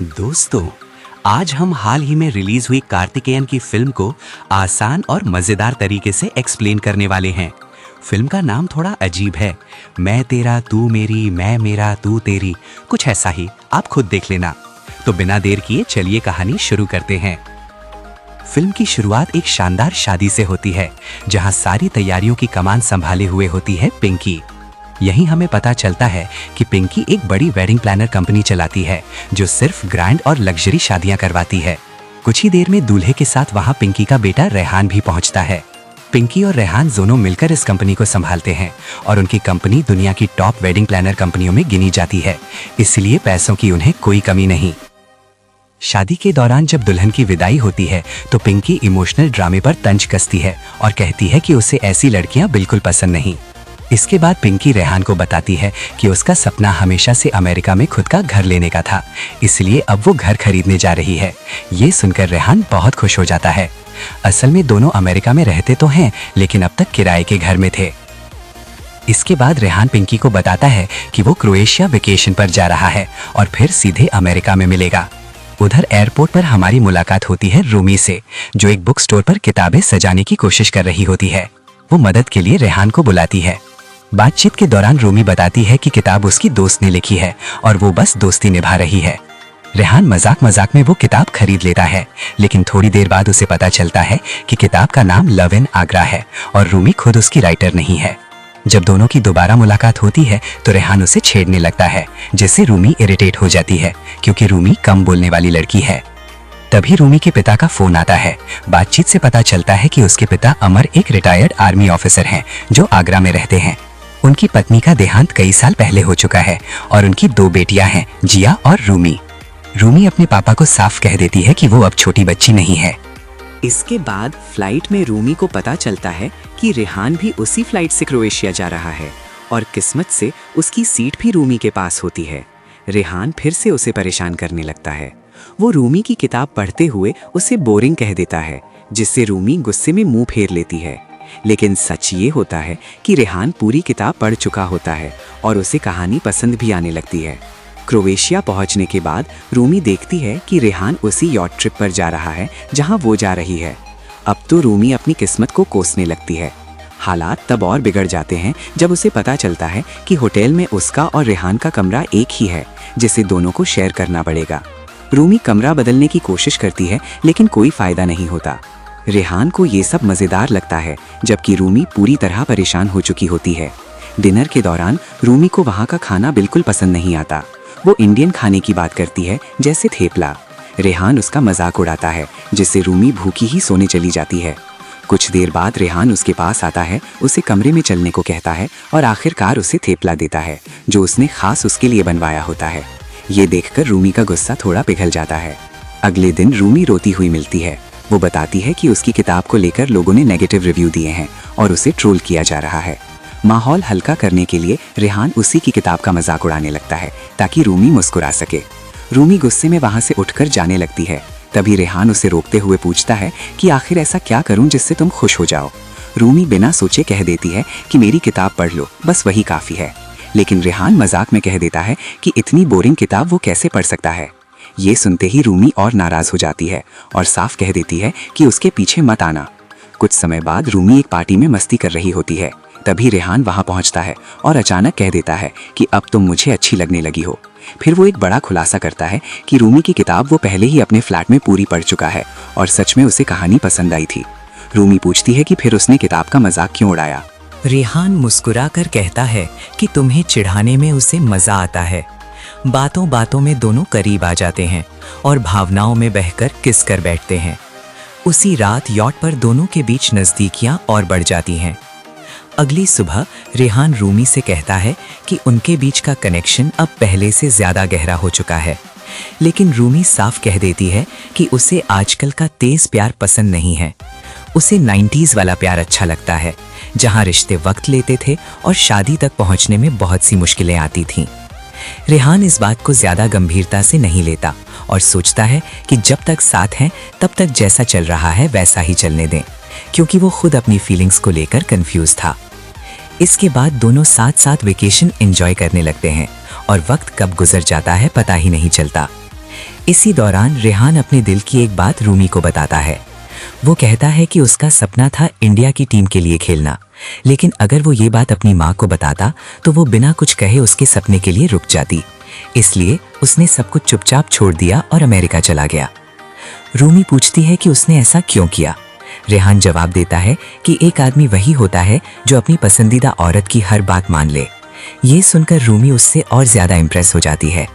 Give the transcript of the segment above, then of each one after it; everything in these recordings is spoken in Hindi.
दोस्तों, आज हम हाल ही में रिलीज हुई कार्तिकेयन की फिल्म को आसान और मजेदार तरीके से एक्सप्लेन करने वाले हैं। फिल्म का नाम थोड़ा अजीब है, मैं तेरा तू मेरी, मैं मेरा तू तेरी, कुछ ऐसा ही। आप खुद देख लेना। तो बिना देर किए चलिए कहानी शुरू करते हैं। फिल्म की शुरुआत एक शानदार शादी से होती है, जहां सारी तैयारियों की कमान संभाले हुए होती है पिंकी। यहीं हमें पता चलता है कि पिंकी एक बड़ी वेडिंग प्लानर कंपनी चलाती है, जो सिर्फ ग्रैंड और लग्जरी शादियां करवाती है। कुछ ही देर में दूल्हे के साथ वहां पिंकी का बेटा रेहान भी पहुंचता है। पिंकी और रेहान दोनों मिलकर इस कंपनी को संभालते हैं और उनकी कंपनी दुनिया की टॉप वेडिंग प्लानर कंपनियों में गिनी जाती है, इसलिए पैसों की उन्हें कोई कमी नहीं। शादी के दौरान जब दुल्हन की विदाई होती है तो पिंकी इमोशनल ड्रामे पर तंज कसती है और कहती है कि उसे ऐसी लड़कियां बिल्कुल पसंद नहीं। इसके बाद पिंकी रेहान को बताती है कि उसका सपना हमेशा से अमेरिका में खुद का घर लेने का था, इसलिए अब वो घर खरीदने जा रही है। ये सुनकर रेहान बहुत खुश हो जाता है। असल में दोनों अमेरिका में रहते तो हैं, लेकिन अब तक किराए के घर में थे। इसके बाद रेहान पिंकी को बताता है कि वो क्रोएशिया वेकेशन पर जा रहा है और फिर सीधे अमेरिका में मिलेगा। उधर एयरपोर्ट पर हमारी मुलाकात होती है रूमी से, जो एक बुक स्टोर पर किताबें सजाने की कोशिश कर रही होती है। वो मदद के लिए रेहान को बुलाती है। बातचीत के दौरान रूमी बताती है कि किताब उसकी दोस्त ने लिखी है और वो बस दोस्ती निभा रही है। रेहान मजाक मजाक में वो किताब खरीद लेता है, लेकिन थोड़ी देर बाद उसे पता चलता है कि किताब का नाम लव इन आगरा है और रूमी खुद उसकी राइटर नहीं है। जब दोनों की दोबारा मुलाकात होती है तो रेहान उसे छेड़ने लगता है, जिससे रूमी इरिटेट हो जाती है, क्योंकि रूमी कम बोलने वाली लड़की है। तभी रूमी के पिता का फोन आता है। बातचीत से पता चलता है कि उसके पिता अमर एक रिटायर्ड आर्मी ऑफिसर हैं, जो आगरा में रहते हैं। उनकी पत्नी का देहांत कई साल पहले हो चुका है और उनकी 2 बेटियां हैं, जिया और रूमी। रूमी अपने पापा को साफ कह देती है कि वो अब छोटी बच्ची नहीं है। इसके बाद फ्लाइट में रूमी को पता चलता है कि रेहान भी उसी फ्लाइट से क्रोएशिया जा रहा है और किस्मत से उसकी सीट भी रूमी के पास होती है। रेहान फिर से उसे परेशान करने लगता है। वो रूमी की किताब पढ़ते हुए उसे बोरिंग कह देता है, जिससे रूमी गुस्से में मुंह फेर लेती है। लेकिन सच ये होता है कि रेहान पूरी किताब पढ़ चुका होता है और उसे कहानी पसंद भी आने लगती है। क्रोएशिया पहुंचने के बाद रूमी देखती है कि रेहान उसी यॉट ट्रिप पर जा रहा है जहां वो जा रही है। अब तो रूमी अपनी किस्मत को कोसने लगती है। हालात तब और बिगड़ जाते हैं जब उसे पता चलता है कि होटल में उसका और रेहान का कमरा एक ही है, जिसे दोनों को शेयर करना पड़ेगा। रूमी कमरा बदलने की कोशिश करती है, लेकिन कोई फायदा नहीं होता। रेहान को ये सब मजेदार लगता है, जबकि रूमी पूरी तरह परेशान हो चुकी होती है। डिनर के दौरान रूमी को वहाँ का खाना बिल्कुल पसंद नहीं आता। वो इंडियन खाने की बात करती है, जैसे थेपला। रेहान उसका मजाक उड़ाता है, जिससे रूमी भूखी ही सोने चली जाती है। कुछ देर बाद रेहान उसके पास आता है, उसे कमरे में चलने को कहता है और आखिरकार उसे थेपला देता है, जो उसने खास उसके लिए बनवाया होता है। ये देखकर रूमी का गुस्सा थोड़ा पिघल जाता है। अगले दिन रूमी रोती हुई मिलती है। वो बताती है कि उसकी किताब को लेकर लोगों ने नेगेटिव रिव्यू दिए हैं और उसे ट्रोल किया जा रहा है। माहौल हल्का करने के लिए रेहान उसी की किताब का मजाक उड़ाने लगता है, ताकि रूमी मुस्कुरा सके। रूमी गुस्से में वहां से उठकर जाने लगती है। तभी रेहान उसे रोकते हुए पूछता है कि आखिर ऐसा क्या करूं जिससे तुम खुश हो जाओ। रूमी बिना सोचे कह देती है कि मेरी किताब पढ़ लो, बस वही काफी है। लेकिन रेहान मजाक में कह देता है कि इतनी बोरिंग किताब वो कैसे पढ़ सकता है। ये सुनते ही रूमी और नाराज हो जाती है और साफ कह देती है कि उसके पीछे मत आना। कुछ समय बाद रूमी एक पार्टी में मस्ती कर रही होती है। तभी रेहान वहां पहुंचता है और अचानक कह देता है कि अब तुम मुझे अच्छी लगने लगी हो। फिर वो एक बड़ा खुलासा करता है कि रूमी की किताब वो पहले ही अपने फ्लैट में पूरी पढ़ चुका है और सच में उसे कहानी पसंद आई थी। रूमी पूछती है कि फिर उसने किताब का मजाक क्यों उड़ाया। रेहान मुस्कुरा कर कहता है कि तुम्हें चिढ़ाने में उसे मजा आता है। बातों बातों में दोनों करीब आ जाते हैं और भावनाओं में बहकर किस कर बैठते हैं। उसी रात यॉट पर दोनों के बीच नजदीकियां और बढ़ जाती हैं। अगली सुबह रेहान रूमी से कहता है कि उनके बीच का कनेक्शन अब पहले से ज्यादा गहरा हो चुका है, लेकिन रूमी साफ कह देती है कि उसे आजकल का तेज प्यार पसंद नहीं है। उसे 90s वाला प्यार अच्छा लगता है, जहां रिश्ते वक्त लेते थे और शादी तक पहुंचने में बहुत सी मुश्किलें आती थीं। रेहान इस बात को ज्यादा गंभीरता से नहीं लेता और सोचता है कि जब तक साथ हैं तब तक जैसा चल रहा है वैसा ही चलने दें, क्योंकि वो खुद अपनी फीलिंग्स को लेकर कंफ्यूज था। इसके बाद दोनों साथ साथ वेकेशन एंजॉय करने लगते हैं और वक्त कब गुजर जाता है पता ही नहीं चलता। इसी दौरान रेहान अपने दिल की एक बात रूमी को बताता है। वो कहता है कि उसका सपना था इंडिया की टीम के लिए खेलना, लेकिन अगर वो ये बात अपनी माँ को बताता तो वो बिना कुछ कहे उसके सपने के लिए रुक जाती। इसलिए उसने सब कुछ चुपचाप छोड़ दिया और अमेरिका चला गया। रूमी पूछती है कि उसने ऐसा क्यों किया। रेहान जवाब देता है कि एक आदमी वही होता है जो अपनी पसंदीदा औरत की हर बात मान ले। ये सुनकर रूमी उससे और ज्यादा इम्प्रेस हो जाती है।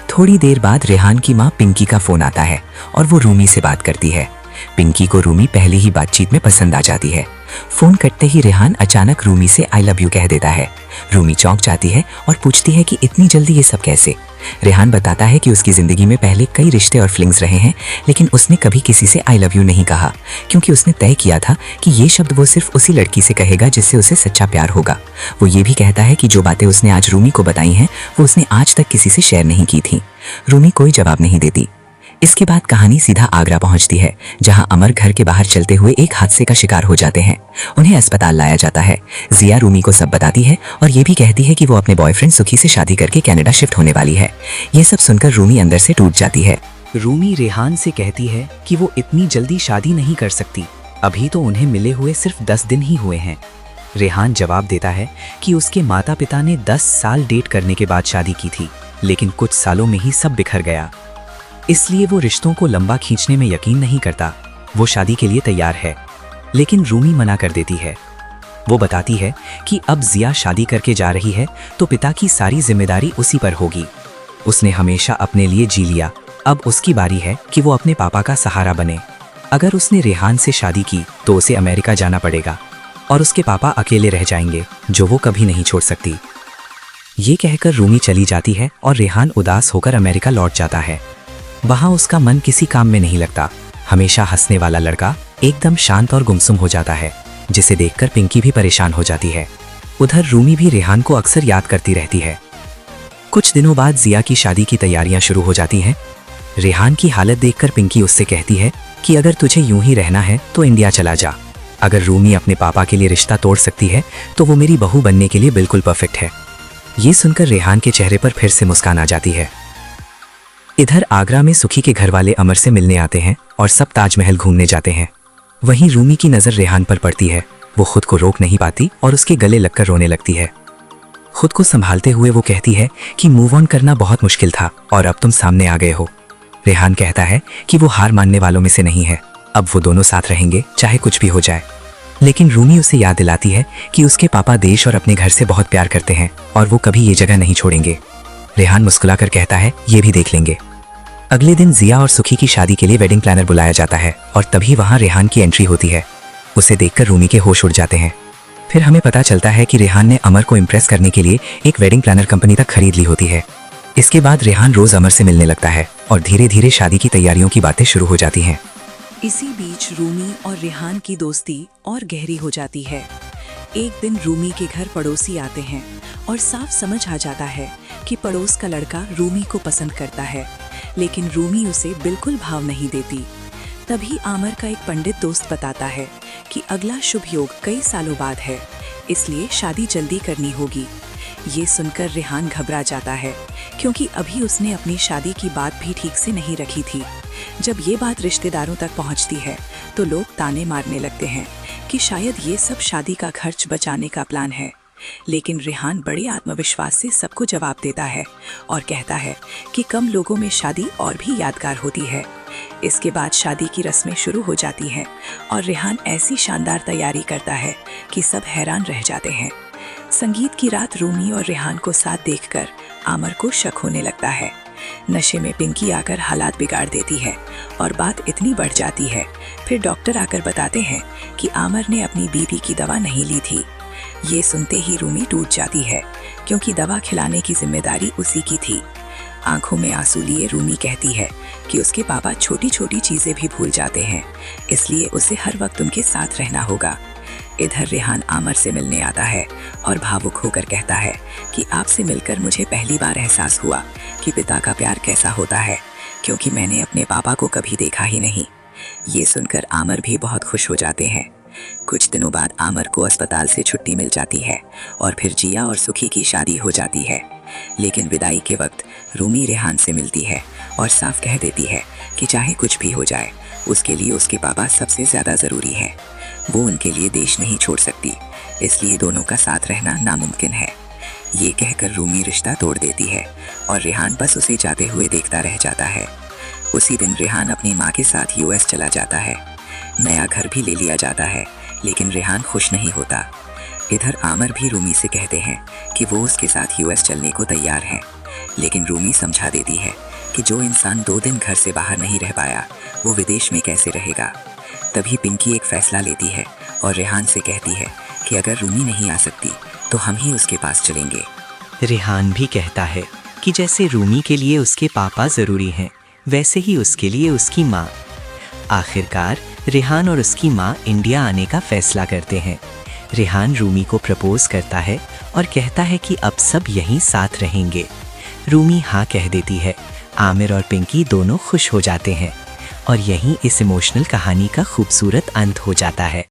थोड़ी देर बाद रेहान की माँ पिंकी का फोन आता है और वो रूमी से बात करती है। पिंकी को रूमी पहले ही बातचीत में पसंद आ जाती है। फोन कटते ही रेहान अचानक रूमी से आई लव यू कह देता है। रूमी चौंक जाती है और पूछती है कि इतनी जल्दी ये सब कैसे। रेहान बताता है कि उसकी जिंदगी में पहले कई रिश्ते और फ्लिंग्स रहे हैं, लेकिन उसने कभी किसी से आई लव यू नहीं कहा, क्योंकि उसने तय किया था कि ये शब्द वो सिर्फ उसी लड़की से कहेगा जिससे उसे सच्चा प्यार होगा। वो ये भी कहता है कि जो बातें उसने आज रूमी को बताई हैं वो उसने आज तक किसी से शेयर नहीं की थी। रूमी कोई जवाब नहीं देती। इसके बाद कहानी सीधा आगरा पहुंचती है, जहां अमर घर के बाहर चलते हुए एक हादसे का शिकार हो जाते हैं। उन्हें अस्पताल लाया जाता है। जिया रूमी को सब बताती है और ये भी कहती है कि वो अपने बॉयफ्रेंड सुखी से शादी करके कनाडा शिफ्ट होने वाली है। ये सब सुनकर रूमी अंदर से टूट जाती है। रूमी रेहान से कहती है कि वो इतनी जल्दी शादी नहीं कर सकती, अभी तो उन्हें मिले हुए सिर्फ 10 दिन ही हुए हैं। रेहान जवाब देता है कि उसके माता पिता ने 10 साल डेट करने के बाद शादी की थी, लेकिन कुछ सालों में ही सब बिखर गया। इसलिए वो रिश्तों को लंबा खींचने में यकीन नहीं करता। वो शादी के लिए तैयार है, लेकिन रूमी मना कर देती है। वो बताती है कि अब जिया शादी करके जा रही है तो पिता की सारी जिम्मेदारी उसी पर होगी। उसने हमेशा अपने लिए जी लिया, अब उसकी बारी है कि वो अपने पापा का सहारा बने। अगर उसने रेहान से शादी की तो उसे अमेरिका जाना पड़ेगा और उसके पापा अकेले रह जाएंगे, जो वो कभी नहीं छोड़ सकती। ये कहकर रूमी चली जाती है और रेहान उदास होकर अमेरिका लौट जाता है। वहां उसका मन किसी काम में नहीं लगता। हमेशा हंसने वाला लड़का एकदम शांत और गुमसुम हो जाता है, जिसे देखकर पिंकी भी परेशान हो जाती है। उधर रूमी भी रेहान को अक्सर याद करती रहती है। कुछ दिनों बाद जिया की शादी की तैयारियां शुरू हो जाती हैं। रेहान की हालत देखकर पिंकी उससे कहती है कि अगर तुझे यूं ही रहना है तो इंडिया चला जा। अगर रूमी अपने पापा के लिए रिश्ता तोड़ सकती है तो वो मेरी बहू बनने के लिए बिल्कुल परफेक्ट है। ये सुनकर रेहान के चेहरे पर फिर से मुस्कान आ जाती है। इधर आगरा में सुखी के घर वाले अमर से मिलने आते हैं और सब ताजमहल घूमने जाते हैं। वहीं रूमी की नज़र रेहान पर पड़ती है। वो खुद को रोक नहीं पाती और उसके गले लगकर रोने लगती है। खुद को संभालते हुए वो कहती है कि मूव ऑन करना बहुत मुश्किल था और अब तुम सामने आ गए हो। रेहान कहता है कि वो हार मानने वालों में से नहीं है, अब वो दोनों साथ रहेंगे चाहे कुछ भी हो जाए। लेकिन रूमी उसे याद दिलाती है कि उसके पापा देश और अपने घर से बहुत प्यार करते हैं और वो कभी ये जगह नहीं छोड़ेंगे। रेहान मुस्कुराकर कहता है ये भी देख लेंगे। अगले दिन जिया और सुखी की शादी के लिए वेडिंग प्लानर बुलाया जाता है और तभी वहां रेहान की एंट्री होती है। उसे देखकर रूमी के होश उड़ जाते हैं। फिर हमें पता चलता है कि रेहान ने अमर को इम्प्रेस करने के लिए एक वेडिंग प्लानर कंपनी तक खरीद ली होती है। इसके बाद रेहान रोज अमर से मिलने लगता है और धीरे धीरे शादी की तैयारियों की बातें शुरू हो जाती हैं। इसी बीच रूमी और रेहान की दोस्ती और गहरी हो जाती है। एक दिन रूमी के घर पड़ोसी आते हैं और साफ समझ आ जाता है कि पड़ोस का लड़का रूमी को पसंद करता है, लेकिन रूमी उसे बिल्कुल भाव नहीं देती। तभी आमर का एक पंडित दोस्त बताता है कि अगला शुभ योग कई सालों बाद है, इसलिए शादी जल्दी करनी होगी। ये सुनकर रेहान घबरा जाता है, क्योंकि अभी उसने अपनी शादी की बात भी ठीक से नहीं रखी थी। जब ये बात रिश्तेदारों तक पहुंचती है तो लोग ताने मारने लगते हैं कि शायद ये सब शादी का खर्च बचाने का प्लान है। लेकिन रेहान बड़े आत्मविश्वास से सबको जवाब देता है और कहता है कि कम लोगों में शादी और भी यादगार होती है। इसके बाद शादी की रस्में शुरू हो जाती हैं और रेहान ऐसी शानदार तैयारी करता है कि सब हैरान रह जाते हैं। संगीत की रात रूमी और रेहान को साथ देखकर आमर को शक होने लगता है। नशे में पिंकी आकर हालात बिगाड़ देती है और बात इतनी बढ़ जाती है। फिर डॉक्टर आकर बताते हैं कि आमर ने अपनी बीपी की दवा नहीं ली थी। ये सुनते ही रूमी टूट जाती है, क्योंकि दवा खिलाने की जिम्मेदारी उसी की थी। आंखों में आंसू लिए रूमी कहती है कि उसके पापा छोटी छोटी चीजें भी भूल जाते हैं, इसलिए उसे हर वक्त उनके साथ रहना होगा। इधर रेहान आमर से मिलने आता है और भावुक होकर कहता है कि आपसे मिलकर मुझे पहली बार एहसास हुआ कि पिता का प्यार कैसा होता है, क्योंकि मैंने अपने पापा को कभी देखा ही नहीं। ये सुनकर आमर भी बहुत खुश हो जाते हैं। कुछ दिनों बाद आमर को अस्पताल से छुट्टी मिल जाती है और फिर जिया और सुखी की शादी हो जाती है। लेकिन विदाई के वक्त रूमी रेहान से मिलती है और साफ कह देती है कि चाहे कुछ भी हो जाए उसके लिए उसके पापा सबसे ज़्यादा ज़रूरी है। वो उनके लिए देश नहीं छोड़ सकती, इसलिए दोनों का साथ रहना नामुमकिन है। ये कहकर रूमी रिश्ता तोड़ देती है और रेहान बस उसे जाते हुए देखता रह जाता है। उसी दिन रेहान अपनी माँ के साथ यूएस चला जाता है। नया घर भी ले लिया जाता है, लेकिन रेहान खुश नहीं होता। इधर आमिर भी रूमी से कहते हैं कि वो उसके साथ यूएस चलने को तैयार हैं, लेकिन रूमी समझा देती है कि जो इंसान 2 दिन घर से बाहर नहीं रह पाया वो विदेश में कैसे रहेगा। तभी पिंकी एक फैसला लेती है और रेहान से कहती है कि अगर रूमी नहीं आ सकती तो हम ही उसके पास चलेंगे। रेहान भी कहता है कि जैसे रूमी के लिए उसके पापा ज़रूरी हैं, वैसे ही उसके लिए उसकी माँ। आखिरकार रेहान और उसकी माँ इंडिया आने का फैसला करते हैं। रेहान रूमी को प्रपोज करता है और कहता है कि अब सब यहीं साथ रहेंगे। रूमी हाँ कह देती है। आमिर और पिंकी दोनों खुश हो जाते हैं और यहीं इस इमोशनल कहानी का खूबसूरत अंत हो जाता है।